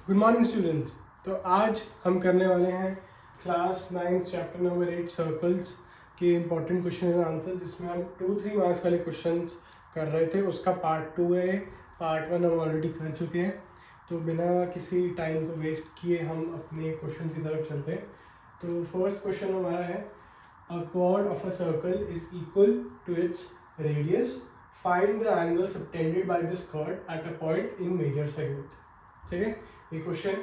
Good morning students. तो आज हम करने वाले हैं क्लास 9 चैप्टर नंबर 8 सर्कल्स के इम्पॉर्टेंट क्वेश्चन एंड आंसर, जिसमें हम 2-3 मार्क्स वाले क्वेश्चंस कर रहे थे। उसका पार्ट 2 है, पार्ट 1 हम ऑलरेडी कर चुके हैं। तो बिना किसी टाइम को वेस्ट किए हम अपने क्वेश्चन की तरफ चलते हैं। तो फर्स्ट क्वेश्चन हमारा है, अ chord of a circle is equal to its radius. Find the angle subtended by this chord at a point in major segment. ठीक है, ये question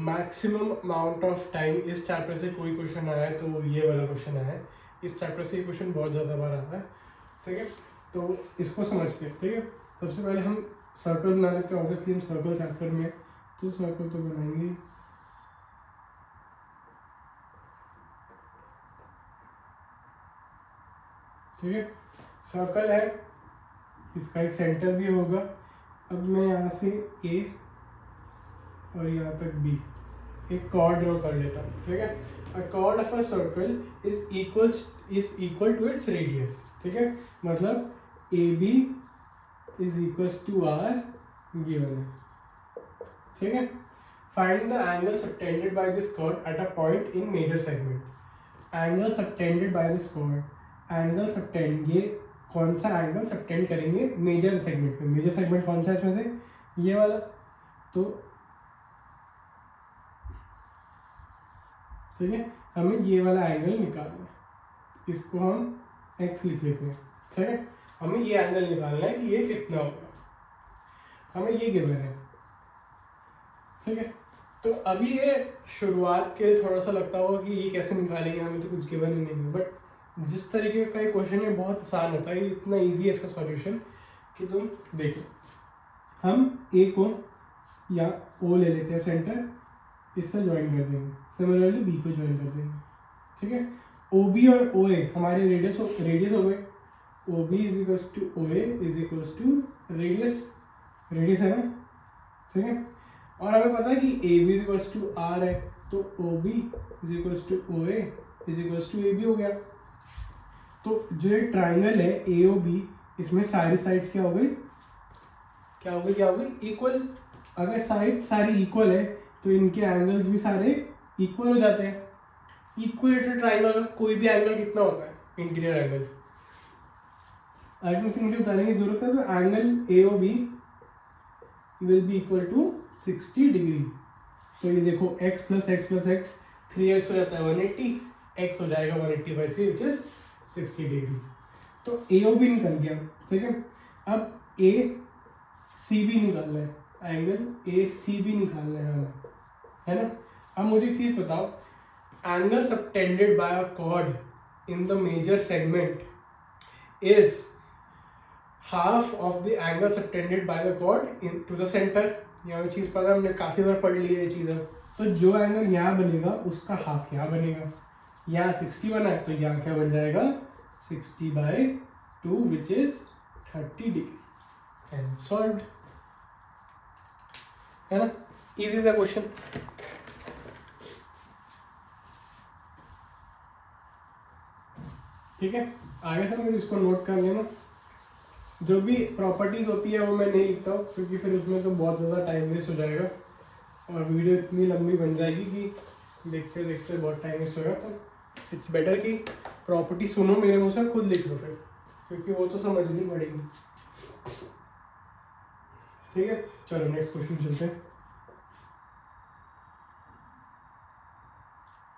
maximum amount of time इस चैप्टर से कोई क्वेश्चन आया है तो ये वाला क्वेश्चन आया है। इस चैप्टर से ये क्वेश्चन बहुत ज़्यादा बार आता है। ठीक है, तो इसको समझते हैं। ठीक है, सबसे पहले हम सर्कल बना लेते हैं। ऑब्वियसली हम सर्कल चैप्टर में तो सर्कल तो बनाएंगे। ठीक है, सर्कल है, इसका एक सेंटर भी होगा। अब मैं यहाँ से ए और यहाँ तक बी एक कॉर्ड ड्रॉ कर लेता हूँ। ठीक है, a chord of a circle is equal to its radius. ठीक है, मतलब A B is equal to R given है। ठीक है, find the angle subtended by this chord at a point in major segment. Angle subtended by this chord, angle subtend, ये कौन सा angle subtend करेंगे मेजर सेगमेंट में। Major segment कौन सा है इसमें से, ये वाला। तो ठीक है, हमें ये वाला एंगल निकालना है, इसको हम x लिख लेते हैं। ठीक है, हमें ये एंगल निकालना है कि ये कितना होगा, हमें ये गिवन है। ठीक है, तो अभी ये शुरुआत के लिए थोड़ा सा लगता होगा कि ये कैसे निकालेंगे, हमें तो कुछ गिवन ही नहीं है। बट जिस तरीके का ये क्वेश्चन है बहुत आसान होता है, इतना ईजी है इसका सॉल्यूशन कि तुम देखो। हम ए को या ओ ले लेते हैं सेंटर, इससे ज्वाइन कर देंगे। सिमिलरली बी को ज्वाइन कर देंगे। ठीक है, ओ बी और ओ ए हमारे रेडियस हो गए। O B is equals to O A is equals to radius है ना। ठीक है, और हमें पता है कि A B is equals to R है, तो O B is equals to O A is equals to A B हो गया। तो जो ये ट्राइंगल है ए ओ बी, इसमें सारी साइड्स क्या हो गई इक्वल। अगर साइड सारी इक्वल है तो इनके एंगल्स भी सारे इक्वल हो जाते हैं। इक्विलेटरल ट्राइंगल का कोई भी एंगल कितना होता है, interior angle. I don't think मुझे बताने की जरूरत है। तो angle A O B will be equal to 60 degree. तो ये देखो x plus X plus X 3x हो जाता है 180, x हो जाएगा 180/3 विच इज 60 डिग्री। तो ए ओ बी निकल गया। ठीक है, अब ए सी बी निकालना है, एंगल ए सी बी निकालना है हमें, है ना। अब मुझे एक चीज बताओ, angle subtended by a chord in the major segment is half of the angle subtended by the chord in to the centre. ये चीज पता है, हमने काफी बार पढ़ ली है ये चीज। अब तो जो एंगल यहाँ बनेगा उसका हाफ यहाँ बनेगा। यहाँ 60 बना है तो यहाँ क्या बन जाएगा 60/2 which is 30 degree. And solved, है ना। इजी सा क्वेश्चन। ठीक है, आगे था मुझे इसको नोट कर लेना। जो भी प्रॉपर्टीज होती है वो मैं नहीं लिखता हूँ, क्योंकि फिर उसमें तो बहुत ज़्यादा टाइम वेस्ट हो जाएगा और वीडियो इतनी लंबी बन जाएगी कि देखते देखते बहुत टाइम वेस्ट होगा। तो इट्स बेटर कि प्रॉपर्टी सुनो मेरे मुँह से, खुद लिख लो फिर, क्योंकि वो तो समझनी पड़ेगी। ठीक है, चलो नेक्स्ट क्वेश्चन चलते हैं।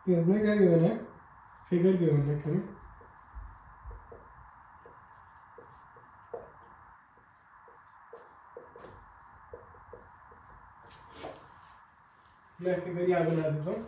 इसमें क्या गिवन है, फिगर गिवन है। ठीक है, मैं फिगर यहाँ बना देता हूँ।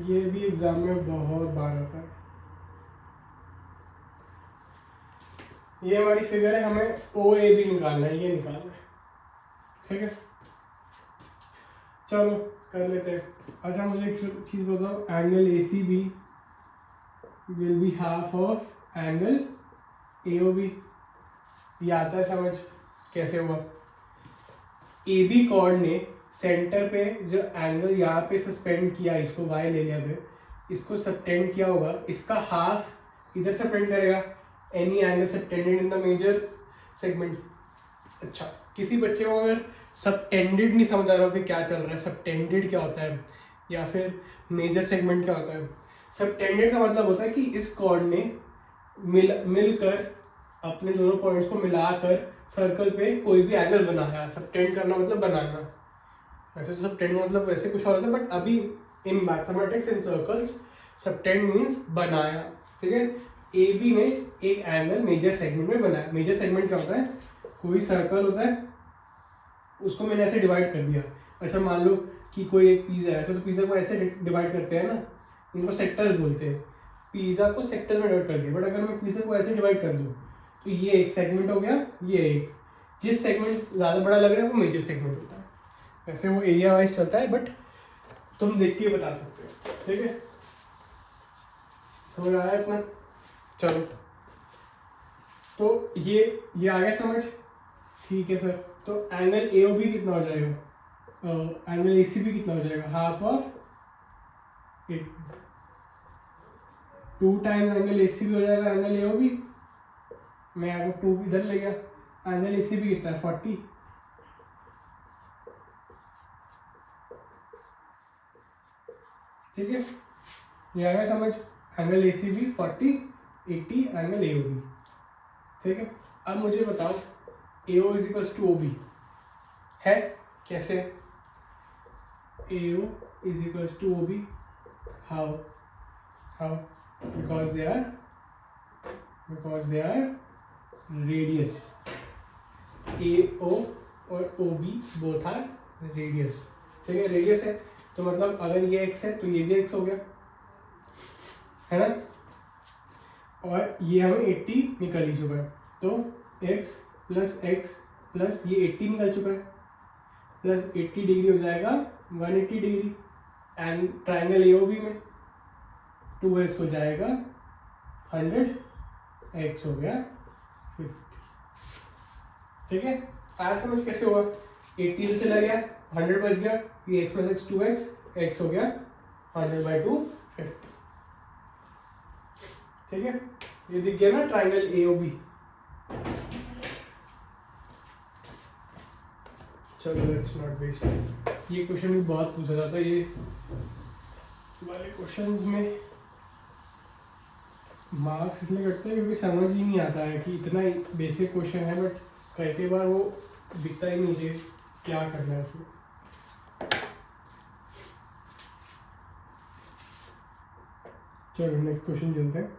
ये भी एग्जाम में बहुत बार आता है। ये हमारी फिगर है, हमें ओ ए बी निकालना है, ये निकालना है। ठीक है, चलो कर लेते हैं। अच्छा मुझे एक चीज बताओ, angle A C B will be half of angle AOB, ये आता है समझ कैसे हुआ? AB कॉर्ड ने सेंटर पे जो एंगल यहाँ पे सस्पेंड किया, इसको y ले लिया गया, इसको सबटेंड किया होगा, इसका हाफ इधर सबटेंड करेगा, any angle subtended in the major segment. अच्छा, किसी बच्चे को अगर सबटेंडेड नहीं समझ आ रहा हो कि क्या चल रहा है, सबटेंडेड क्या होता है या फिर मेजर सेगमेंट क्या होता है, सबटेंडेड का मतलब होता है कि इस कॉर्ड ने मिलकर अपने दोनों पॉइंट्स को मिलाकर सर्कल पे कोई भी एंगल बनाया। सबटेंड करना मतलब बनाना, वैसे तो सबटेंड मतलब वैसे कुछ और होता है, बट अभी in mathematics in circles subtend means बनाया, ठीक है। AB ने एक एंगल मेजर सेगमेंट में बनाया। मेजर सेगमेंट क्या होता है? कोई सर्कल होता है, उसको मैंने ऐसे डिवाइड कर दिया। अच्छा, मान लो कि कोई एक पिज़्ज़ा है, तो पिज़्ज़ा को ऐसे डिवाइड करते हैं ना, इनको सेक्टर्स बोलते हैं। पिज़्ज़ा को सेक्टर्स में डिवाइड कर दिया, बट अगर मैं पिज़्ज़ा को ऐसे डिवाइड कर दूँ तो ये एक सेगमेंट हो गया, ये एक। जिस सेगमेंट ज़्यादा बड़ा लग रहा है वो मेजर सेगमेंट होता है। वैसे वो एरिया वाइज चलता है, बट तुम देख के बता सकते हो, ठीक है। समझ आया अपना? चलो, तो ये आ गया समझ, ठीक है सर। तो एंगल AOB कितना हो जाएगा? एंगल ACB कितना हो जाएगा? Half of 2 times angle ACB हो जाएगा एंगल AOB। मैं अगर 2 इधर ले गया, एंगल ACB कितना है? 40। ठीक है, ये आ गया समझ। एंगल ACB 40, 80 एंगल AOB, ठीक है। अब मुझे बताओ AO is equals to OB है कैसे? AO is equals to OB, how? because they are radius. AO और OB बोथ आर रेडियस, ठीक है। रेडियस है तो मतलब अगर ये x है तो ये भी x हो गया, है ना। और ये हमें 80 निकल ही चुका है, तो x प्लस x प्लस ये 80 निकल चुका है, प्लस 80 डिग्री हो जाएगा 180 डिग्री। एंड ट्राइंगल AOB में 2x हो जाएगा 100, x हो गया 50, ठीक है। आया समझ कैसे हुआ? 80 से चला गया, 100 बच गया, ये x plus x 2x, x हो गया 100/2 50, ठीक है। ये दिख गया ना ट्राइंगल AOB। चलो लेट्स नॉट वेस्ट। ये क्वेश्चन भी बहुत पूछा जाता है, ये वाले क्वेश्चंस में मार्क्स इसलिए कटते हैं क्योंकि समझ ही नहीं आता है कि इतना बेसिक क्वेश्चन है, बट कई बार वो दिखता ही नहीं है क्या करना है इसमें। चलो नेक्स्ट क्वेश्चन चलते हैं।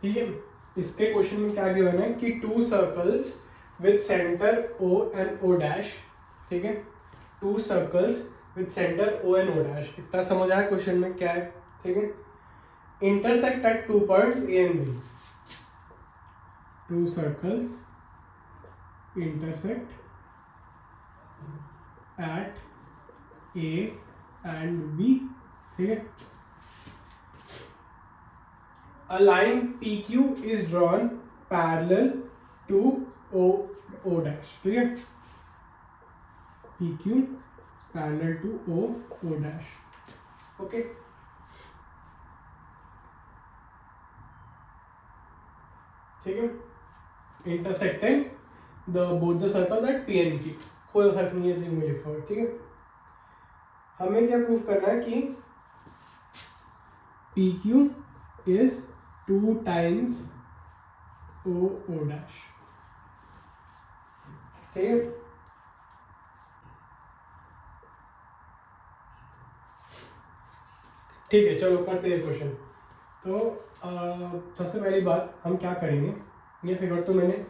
ठीक है, इसके क्वेश्चन में क्या गिवन है कि 2 circles with centre O and O dash, ठीक है। 2 circles with centre O and O dash, इतना समझ आया क्वेश्चन में क्या है, ठीक है। Intersect at 2 points A and B। 2 circles intersect at A and B, ठीक है। A line PQ is drawn parallel to O dash, ठीक है। PQ parallel to O dash, okay। ठीक है, intersecting both the circles at P and Q, कोई फर्क नहीं है, तो में लिखा हुआ, ठीक है। हमें क्या प्रूफ करना है कि P Q is 2 times O O dash, ठीक है। ठीक है, चलो करते हैं क्वेश्चन। तो सबसे पहली बात हम क्या करेंगे, ये फिगर तो मैंने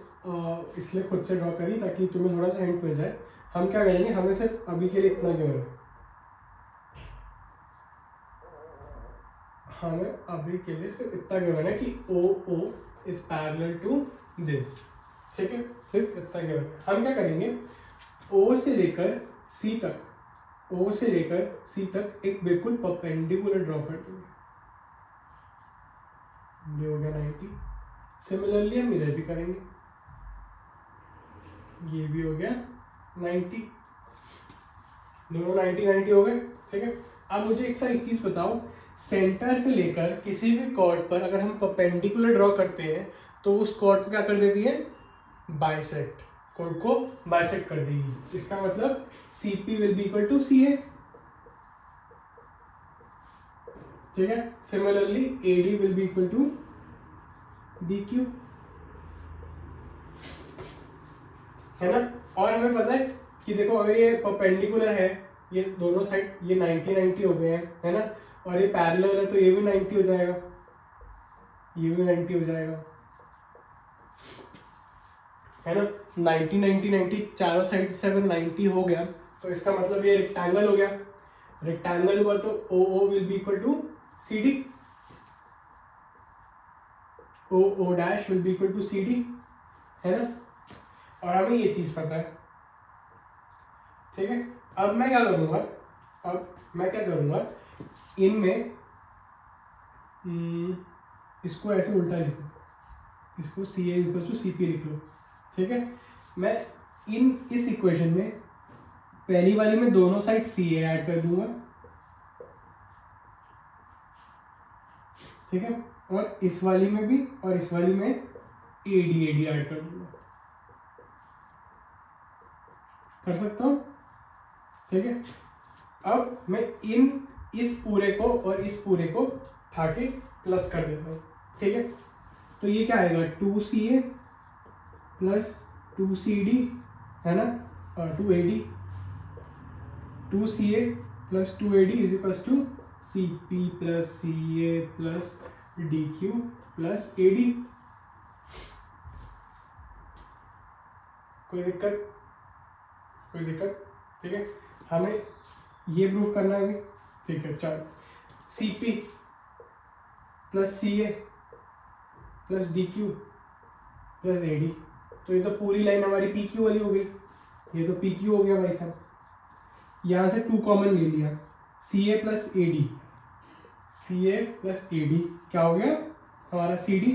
इसलिए खुद से ड्रॉ करी ताकि तुम्हें थोड़ा सा हिंट मिल जाए। हम क्या करेंगे, हमें सिर्फ अभी के लिए इतना गिवन है, हमें अभी के लिए सिर्फ इतना गिवन है कि O O is parallel to this, ठीक है। सिर्फ इतना गिवन है। हम क्या करेंगे, ओ से लेकर सी तक, ओ से लेकर सी तक एक बिल्कुल परपेंडिकुलर ड्रॉ कर देंगे। ये हो गया 90। सिमिलरली हम इधर भी करेंगे, ये भी हो गया 90, दोनों 90 90 हो गए, ठीक है। अब मुझे एक चीज बताओ, सेंटर से लेकर किसी भी कॉर्ड पर अगर हम परपेंडिकुलर ड्रॉ करते हैं तो उस कॉर्ड को क्या कर देती है, बाइसेक्ट, कॉर्ड को बाइसेक्ट कर देगी। इसका मतलब CP will be equal to CA, ठीक है। Similarly AD will be equal to DQ, है ना। और हमें पता है कि देखो अगर ये परपेंडिकुलर है, ये दोनों साइड ये 90 90 हो गए हैं, है ना, और ये पैरेलल है तो ये भी 90 हो जाएगा, ये भी 90 हो जाएगा, है ना। 90 90 90 चारों साइड से अगर 90 हो गया तो इसका मतलब ये रेक्टेंगल हो गया। रेक्टेंगल हुआ तो OO will be equal to CD, OO dash will be equal to CD, है ना। और हमें ये चीज पता है, ठीक है। अब मैं क्या करूंगा, इनमें इसको ऐसे उल्टा लिखो, इसको CA इक्वल टू CP लिख लो, ठीक है। मैं इस इक्वेशन में पहली वाली में दोनों साइड CA ऐड कर दूंगा, ठीक है। और इस वाली में भी और इस वाली में AD ऐड कर दूंगा, कर सकता हूं, ठीक है। अब मैं इस पूरे को और इस पूरे को उठा के प्लस कर देता हूँ, ठीक है। तो ये क्या आएगा, 2CA प्लस 2CD, है ना, और 2AD, 2CA plus 2AD is equal to CP plus CA plus DQ plus AD। कोई दिक्कत, ठीक है। हमें ये प्रूफ करना है अभी, ठीक है। चलो, CP plus CA plus DQ plus AD, तो ये तो पूरी लाइन हमारी PQ वाली हो गई, ये तो PQ हो गया भाई साहब। यहाँ से 2 कॉमन ले लिया, CA plus AD, CA plus AD क्या हो गया हमारा CD,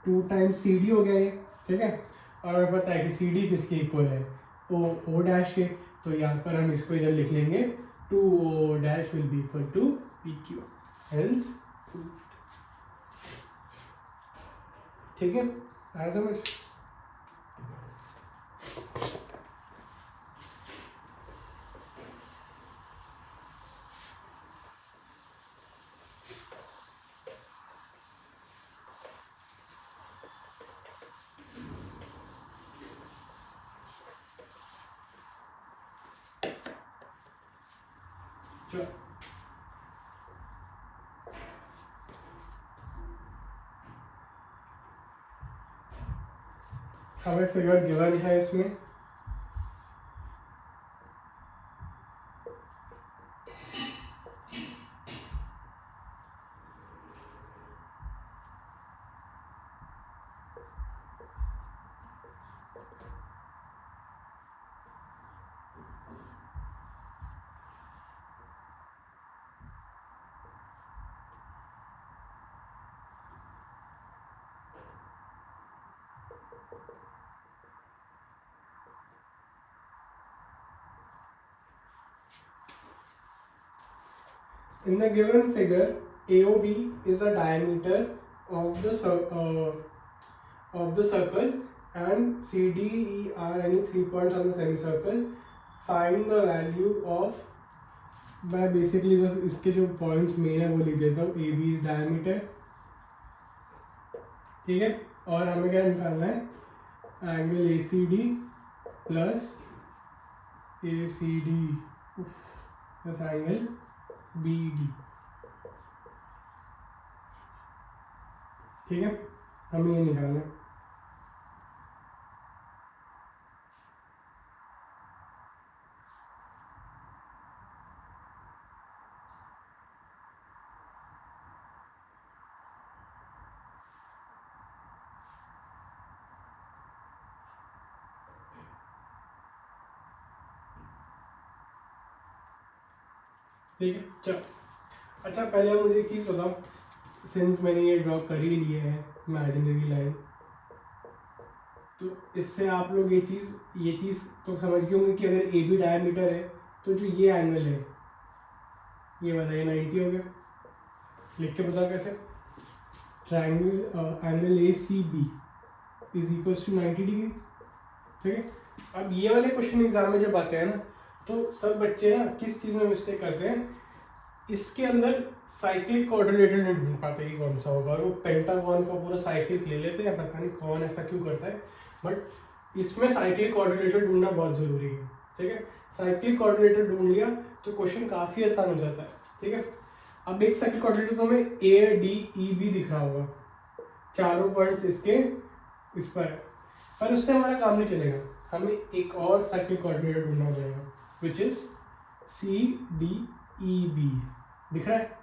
2 टाइम्स CD हो गया ये, ठीक है। और हमें पता है कि CD किसके इक्वल है, O डैश के, तो यहाँ पर हम इसको इधर लिख लेंगे 2O dash will be equal to PQ, hence proved, ठीक है। आया समझ। चलो, हमें फिगर गिवन है इसमें, in the given figure AOB is a diameter of the circle and CDE are any 3 points on the semicircle. Find the value of, मैं basically बस इसके जो पॉइंट्स मेन है वो लिख देता हूँ. AB इज डायमीटर, ठीक है. और हमें क्या निकालना है, angle ACD plus ACD plus angle BD, ठीक है. हमें ये निकालना है. ठीक है. चलो अच्छा, पहले मुझे एक चीज़ बताओ, सिंस मैंने ये ड्रॉ कर ही लिया है इमेजिनरी लाइन, तो इससे आप लोग ये चीज़ तो समझ गए होंगे कि अगर AB डायमीटर है तो जो ये एंगल है ये वाला, ये 90 हो गया. लिख के बताओ कैसे. Triangle angle ACB is equal to 90 degree, ठीक है. अब ये वाले क्वेश्चन एग्जाम में जब आते हैं ना, तो सब बच्चे ना किस चीज़ में मिस्टेक करते हैं, इसके अंदर साइक्लिक कोऑर्डिनेटर नहीं ढूंढ पाते कि कौन सा होगा, और वो पेंटागन का पूरा साइक्लिक ले लेते हैं. पता नहीं कौन ऐसा क्यों करता है, बट इसमें साइक्लिक कोऑर्डिनेटर ढूंढना बहुत ज़रूरी है, ठीक है. साइक्लिक कोऑर्डिनेटर ढूंढ लिया तो क्वेश्चन काफ़ी आसान हो जाता है, ठीक है. अब एक साइक्लिक कोऑर्डिनेटर तो हमें ADEB दिख रहा होगा, चारों पॉइंट्स इसके इस पर उससे हमारा काम नहीं चलेगा. हमें एक और साइक्लिक कोऑर्डिनेटर ढूंढना पड़ेगा, विच इज CDEB. दिख रहा है,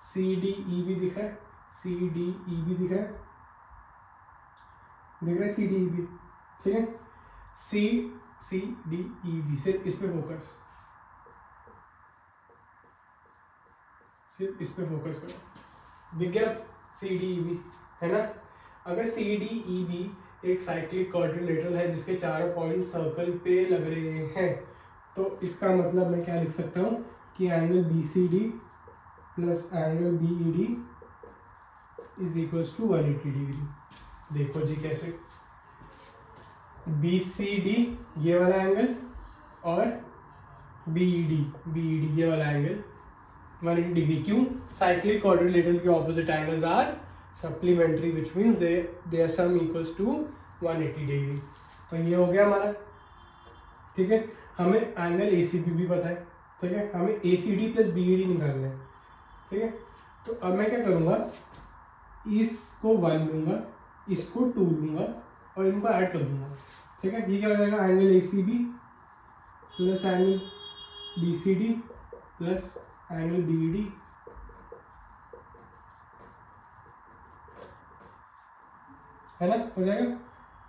CDEB दिख रहा है, CDEB दिख रहा है, CDEB, ठीक है. CDEB, सिर्फ इस पे फोकस, सिर्फ इस पे फोकस करो. दिख गया CDEB, है ना. अगर CDEB एक साइक्लिक कोऑर्डिनेटर है जिसके चारों पॉइंट सर्कल पे लग रहे हैं, तो इसका मतलब मैं क्या लिख सकता हूँ कि angle BCD plus angle BED is equal to 180 degree. देखो जी कैसे, BCD ये वाला एंगल और BED ये वाला एंगल 180 डिग्री. क्यों? साइक्लिक कोऑर्डिनेटर के opposite angles are supplementary, which means their sum equals to 180 degree. तो ये हो गया हमारा, ठीक है. हमें एंगल ACB भी पता है, ठीक है. हमें ACD प्लस BED निकालना है, ठीक है. तो अब मैं क्या करूँगा, इसको 1 लूँगा, इसको 2 लूँगा और इनको ऐड कर दूँगा, ठीक है. ये क्या हो जाएगा, angle ACB plus angle BCD plus angle BED, है ना, हो जाएगा.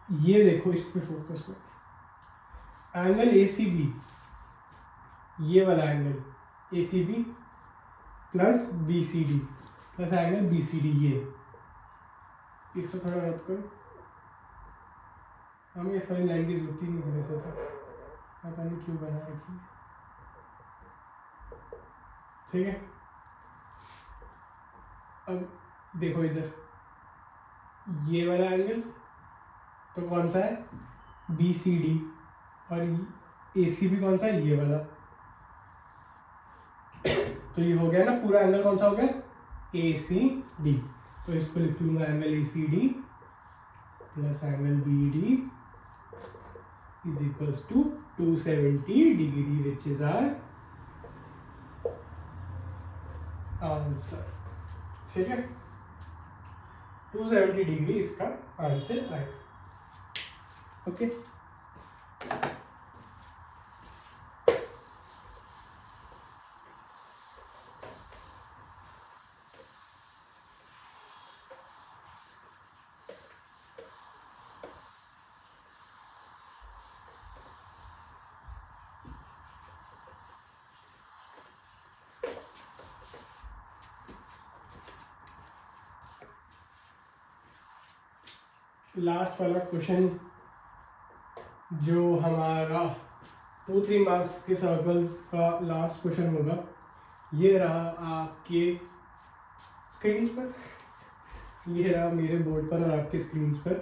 ये देखो इस पे फोकस करो, एंगल ACB ये वाला angle ACB plus BCD plus angle BCD, ये इसको थोड़ा रब करो. हमें इस वाली लाइन की जरूरत ही नहीं थी वैसे, तो पता नहीं क्यों बना रखी, ठीक है. अब देखो इधर ये वाला एंगल तो कौन सा है, BCD, और ACB कौन सा है, ये वाला. तो ये हो गया ना, पूरा एंगल कौन सा हो गया, ACD. तो इसको लिख लूंगा angle ACD plus angle BED is equals to 270 degree, which is our answer, ठीक है. 270 डिग्री इसका आंसर आएगा. ओके. लास्ट वाला क्वेश्चन जो हमारा 2-3 मार्क्स के सर्कल्स का लास्ट क्वेश्चन होगा, ये रहा आपके स्क्रीन पर, ये रहा मेरे बोर्ड पर और आपके स्क्रीन पर.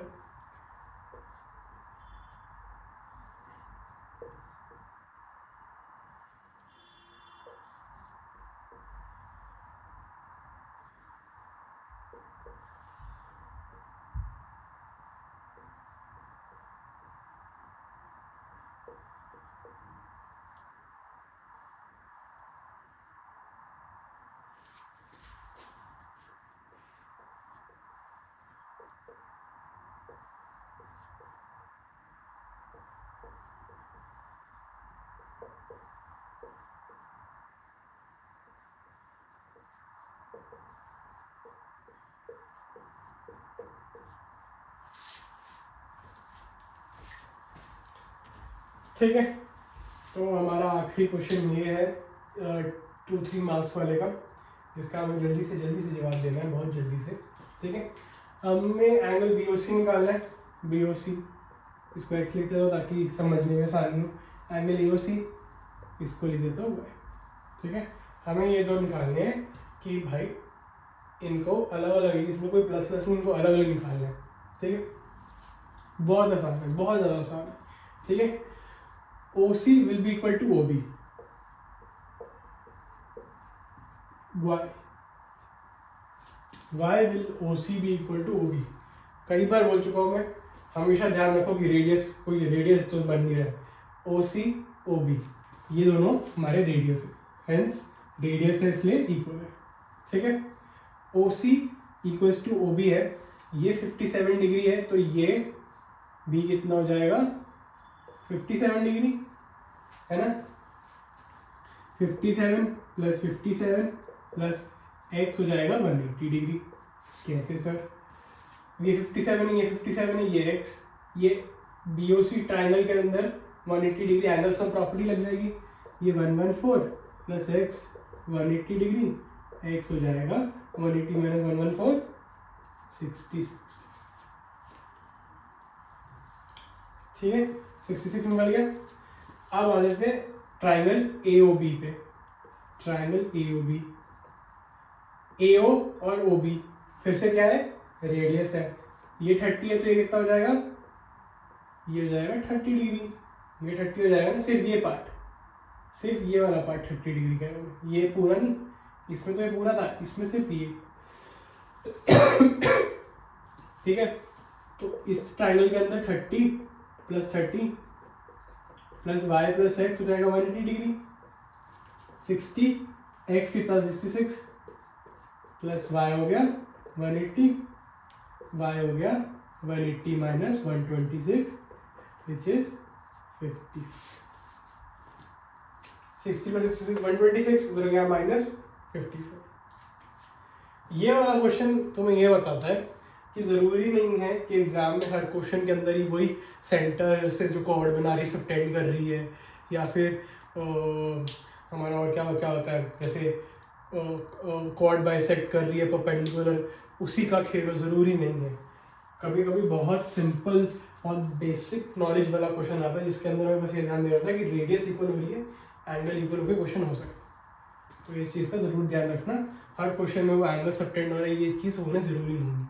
ठीक है, तो हमारा आखिरी क्वेश्चन ये है 2-3 मार्क्स वाले का, जिसका हमें जल्दी से जवाब देना है, बहुत जल्दी से। ठीक है, हमें एंगल BOC निकालना है। BOC इसको x लिख देता हूँ ताकि समझने में आसानी हो। एंगल AOC इसको लिख देता हूँ y। ठीक है, हमें ये दो निकालने हैं कि भाई इनको अलग अलग, इसमें कोई प्लस प्लस नहीं, इनको अलग अलग निकालना है। ठीक है, बहुत आसान है, बहुत ज़्यादा आसान है। ठीक है, OC will be equal to OB, y will OC be equal to OB। कई बार बोल चुका हूँ मैं, हमेशा ध्यान रखो कि रेडियस, कोई रेडियस तो बन नहीं रहा है। OC OB ये दोनों हमारे रेडियस है, हेंस रेडियस है इसलिए इक्वल है। ठीक है, OC इक्वल्स टू OB है, ये 57 डिग्री है, तो ये B कितना हो जाएगा 57 डिग्री, है ना। 57 प्लस 57 प्लस x हो जाएगा 180 डिग्री। कैसे सर, ये 57 है, ये 57 है, ये x, ये BOC ट्राइंगल के अंदर 180 डिग्री एंगल सम प्रॉपर्टी लग जाएगी। ये 114 प्लस x 180 डिग्री, x हो जाएगा 180 माइनस 114 66। ठीक है, 66 निकल गया। अब आ जाते हैं ट्राइंगल AOB पे। ट्राइंगल AOB, AO और OB फिर से क्या है, रेडियस है। ये 30 है तो ये कितना हो जाएगा, ये हो जाएगा 30 डिग्री। ये 30 हो जाएगा ना, सिर्फ ये पार्ट, सिर्फ ये वाला पार्ट 30 डिग्री कह रहा हूँ, ये पूरा नहीं, इसमें तो ये पूरा था, इसमें सिर्फ ये। ठीक है, तो इस ट्राइंगल के अंदर 30 plus 30 plus y plus x हो जाएगा 180 डिग्री। 60 x कितना 66 प्लस y हो गया 180, y हो गया 180 माइनस 126 विच इज 50। 60 प्लस 66 126, उधर गया माइनस 54। ये वाला क्वेश्चन तुम्हें ये बताता है कि ज़रूरी नहीं है कि एग्ज़ाम में हर क्वेश्चन के अंदर ही वही सेंटर से जो कॉर्ड बना रही सबटेंड कर रही है, या फिर हमारा और क्या होता है, जैसे कॉर्ड बाइसेक्ट कर रही है परपेंडिकुलर, उसी का खेल हो, ज़रूरी नहीं है। कभी कभी बहुत सिंपल और बेसिक नॉलेज वाला क्वेश्चन आता है जिसके अंदर हमें बस ये ध्यान देना होता है कि रेडियस इक्वल हो रही है, एंगल इक्वल होकर क्वेश्चन हो सकता है। तो इस चीज़ का ज़रूर ध्यान रखना, हर क्वेश्चन में वो एंगल सबटेंड हो रहा है ये चीज़ होना ज़रूरी नहीं है,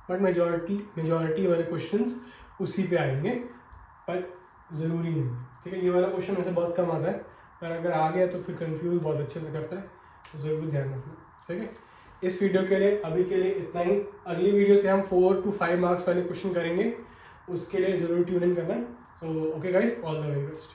बट मेजॉरिटी वाले क्वेश्चंस उसी पे आएंगे, पर ज़रूरी नहीं। ठीक है, ये वाला क्वेश्चन वैसे बहुत कम आता है, पर अगर आ गया तो फिर कंफ्यूज बहुत अच्छे से करता है, तो ज़रूर ध्यान रखना। ठीक है, इस वीडियो के लिए अभी के लिए इतना ही। अगली वीडियो से हम 4 to 5 मार्क्स वाले क्वेश्चन करेंगे, उसके लिए ज़रूर ट्यून इन करना। So okay guys, all the very best.